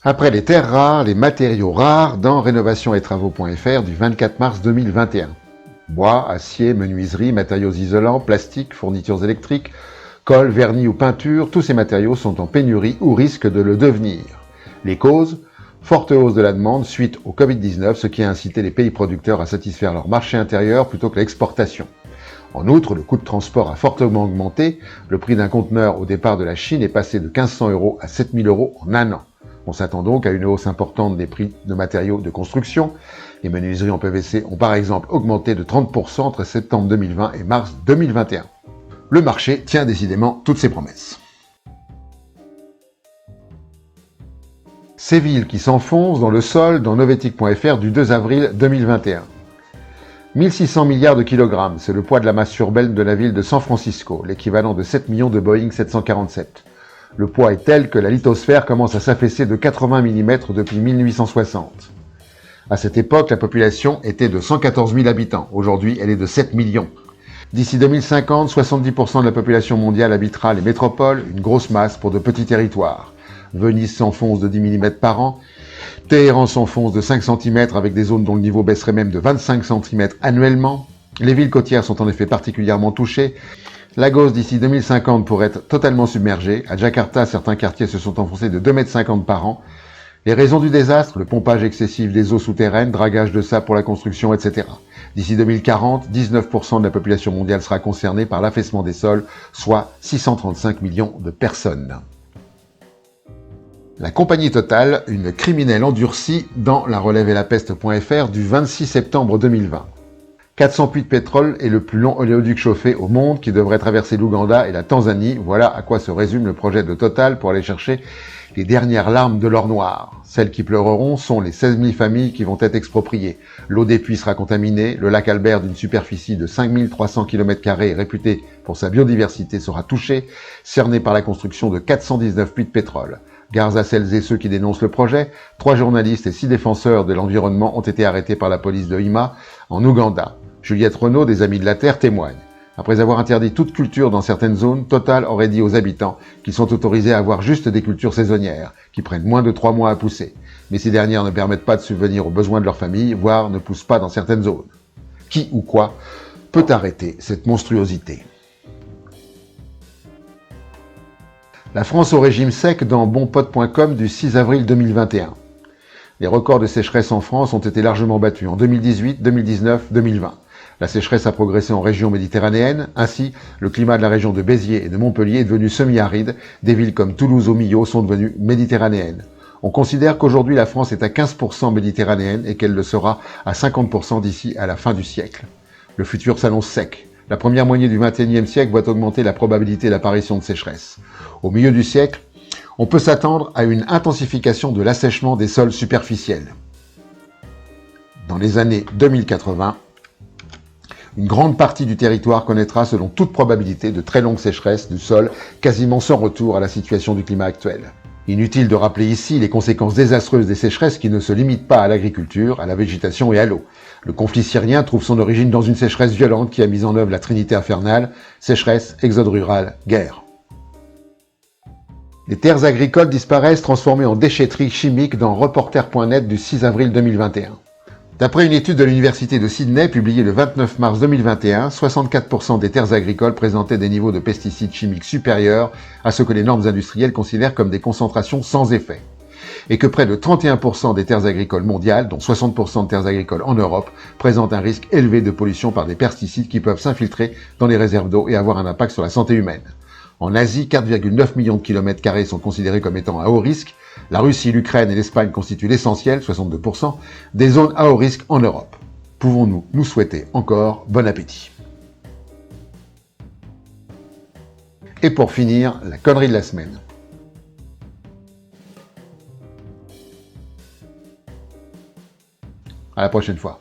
Après les terres rares, les matériaux rares dans rénovation-et-travaux.fr du 24 mars 2021. Bois, acier, menuiserie, matériaux isolants, plastique, fournitures électriques, colle, vernis ou peinture, tous ces matériaux sont en pénurie ou risquent de le devenir. Les causes ? Forte hausse de la demande suite au Covid-19, ce qui a incité les pays producteurs à satisfaire leur marché intérieur plutôt que l'exportation. En outre, le coût de transport a fortement augmenté. Le prix d'un conteneur au départ de la Chine est passé de 1 500 € à 7 000 € en un an. On s'attend donc à une hausse importante des prix de matériaux de construction. Les menuiseries en PVC ont par exemple augmenté de 30% entre septembre 2020 et mars 2021. Le marché tient décidément toutes ses promesses. Ces villes qui s'enfoncent dans le sol dans Novetic.fr du 2 avril 2021. 1600 milliards de kilogrammes, c'est le poids de la masse urbaine de la ville de San Francisco, l'équivalent de 7 millions de Boeing 747. Le poids est tel que la lithosphère commence à s'affaisser de 80 mm depuis 1860. À cette époque, la population était de 114 000 habitants. Aujourd'hui, elle est de 7 millions. D'ici 2050, 70% de la population mondiale habitera les métropoles, une grosse masse pour de petits territoires. Venise s'enfonce de 10 mm par an. Téhéran s'enfonce de 5 cm avec des zones dont le niveau baisserait même de 25 cm annuellement. Les villes côtières sont en effet particulièrement touchées. Lagos d'ici 2050 pourrait être totalement submergée. À Jakarta, certains quartiers se sont enfoncés de 2,50 m par an. Les raisons du désastre, le pompage excessif des eaux souterraines, dragage de sable pour la construction, etc. D'ici 2040, 19% de la population mondiale sera concernée par l'affaissement des sols, soit 635 millions de personnes. La compagnie Total, une criminelle endurcie dans la relève-et-la-peste.fr du 26 septembre 2020. 400 puits de pétrole est le plus long oléoduc chauffé au monde qui devrait traverser l'Ouganda et la Tanzanie. Voilà à quoi se résume le projet de Total pour aller chercher les dernières larmes de l'or noir. Celles qui pleureront sont les 16 000 familles qui vont être expropriées. L'eau des puits sera contaminée, le lac Albert d'une superficie de 5 300 km² réputé pour sa biodiversité sera touché, cerné par la construction de 419 puits de pétrole. Gare à celles et ceux qui dénoncent le projet, 3 journalistes et 6 défenseurs de l'environnement ont été arrêtés par la police de Hoima en Ouganda. Juliette Renaud, des Amis de la Terre, témoigne. Après avoir interdit toute culture dans certaines zones, Total aurait dit aux habitants qu'ils sont autorisés à avoir juste des cultures saisonnières, qui prennent moins de 3 mois à pousser. Mais ces dernières ne permettent pas de subvenir aux besoins de leur famille, voire ne poussent pas dans certaines zones. Qui ou quoi peut arrêter cette monstruosité ? La France au régime sec dans bonpote.com du 6 avril 2021. Les records de sécheresse en France ont été largement battus en 2018, 2019, 2020. La sécheresse a progressé en région méditerranéenne. Ainsi, le climat de la région de Béziers et de Montpellier est devenu semi-aride. Des villes comme Toulouse ou Millau sont devenues méditerranéennes. On considère qu'aujourd'hui la France est à 15% méditerranéenne et qu'elle le sera à 50% d'ici à la fin du siècle. Le futur s'annonce sec. La première moitié du XXIe siècle voit augmenter la probabilité d'apparition de sécheresse. Au milieu du siècle, on peut s'attendre à une intensification de l'assèchement des sols superficiels. Dans les années 2080, une grande partie du territoire connaîtra selon toute probabilité de très longues sécheresses du sol, quasiment sans retour à la situation du climat actuel. Inutile de rappeler ici les conséquences désastreuses des sécheresses qui ne se limitent pas à l'agriculture, à la végétation et à l'eau. Le conflit syrien trouve son origine dans une sécheresse violente qui a mis en œuvre la trinité infernale, sécheresse, exode rural, guerre. Les terres agricoles disparaissent transformées en déchetterie chimique dans Reporter.net du 6 avril 2021. D'après une étude de l'Université de Sydney publiée le 29 mars 2021, 64% des terres agricoles présentaient des niveaux de pesticides chimiques supérieurs à ce que les normes industrielles considèrent comme des concentrations sans effet. Et que près de 31% des terres agricoles mondiales, dont 60% de terres agricoles en Europe, présentent un risque élevé de pollution par des pesticides qui peuvent s'infiltrer dans les réserves d'eau et avoir un impact sur la santé humaine. En Asie, 4,9 millions de km² sont considérés comme étant à haut risque. La Russie, l'Ukraine et l'Espagne constituent l'essentiel, 62%, des zones à haut risque en Europe. Pouvons-nous nous souhaiter encore bon appétit ? Et pour finir, la connerie de la semaine. À la prochaine fois.